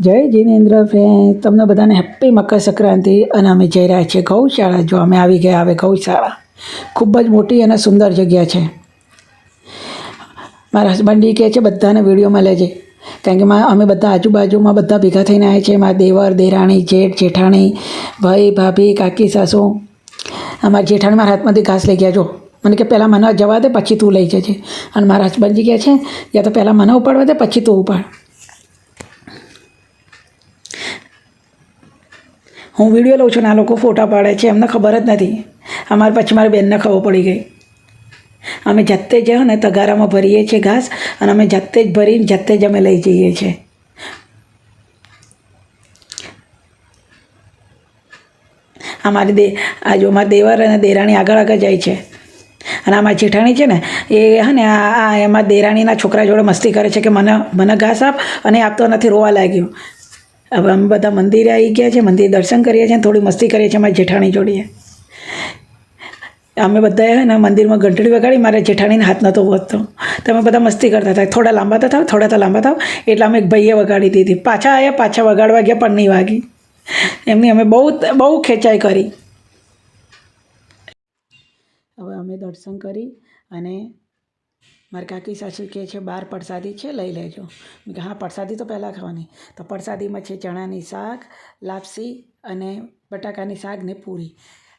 જય જીનેન્દ્ર ફ્રેન્ડ, તમને બધાને હેપ્પી મકર સંક્રાંતિ. અને અમે જઈ રહ્યા છીએ ગૌશાળા. જો અમે આવી ગયા હવે ગૌશાળા. ખૂબ જ મોટી અને સુંદર જગ્યા છે. મારા હસબન્ડી કહે છે બધાને વિડીયોમાં લેજે, કારણ કે અમે બધા આજુબાજુમાં બધા ભેગા થઈને આવ્યા છીએ. મારા દેવર, દેરાણી, જેઠ, જેઠાણી, ભાઈ, ભાભી, કાકી, સાસુ. અમારા જેઠાણી મારા હાથમાંથી ઘાસ લઈ ગયા. જો મને કે પહેલાં મને જવા દે, પછી તું લઈ જજે. અને મારા હસબન્ડજી કહે છે યા તો પહેલાં મને ઉપાડવા દે, પછી તું ઉપાડ. હું વિડીયો લઉં છું ને આ લોકો ફોટા પાડે છે, એમને ખબર જ નથી. અમારે પછી મારી બેનને ખબર પડી ગઈ. અમે જાતે જ ને તગારામાં ભરીએ છીએ ઘાસ, અને અમે જાતે જ ભરીને જાતે જ અમે લઈ જઈએ છીએ. અમારા દેવર અને દેરાણી આગળ આગળ જાય છે. અને આમાં જેઠાણી છે ને એ હે ને આ એમાં દેરાણીના છોકરા જોડે મસ્તી કરે છે કે મને ઘાસ આપ, અને આપતો નથી, રોવા લાગ્યો. હવે અમે બધા મંદિરે આવી ગયા છે, મંદિર દર્શન કરીએ છીએ, થોડી મસ્તી કરીએ છીએ અમારી જેઠાણી જોડીએ. અમે બધાએ હે ને મંદિરમાં ઘંટડી વગાડી, મારા જેઠાણીને હાથ નહોતો વધતો. તમે બધા મસ્તી કરતા હતા, થોડા લાંબા તો થાવ, થોડા તો લાંબા થાવ. એટલે અમે એક ભાઈએ વગાડી દીધી. પાછા આવ્યા, પાછા વગાડવા ગયા, પણ નહીં વાગી. એમની અમે બહુ ખેંચાઈ કરી. હવે અમે દર્શન કરી અને મારી કાકી સાસુ કહે છે બહાર પ્રસાદી છે, લઈ લેજો. મેં કહ્યું હા, પ્રસાદી તો પહેલાં ખાવાની. તો પ્રસાદીમાં છે ચણાની શાક, લાપસી અને બટાકાની શાક ને પૂરી.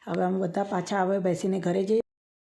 હવે અમે બધા પાછા હવે બેસીને ઘરે જઈએ.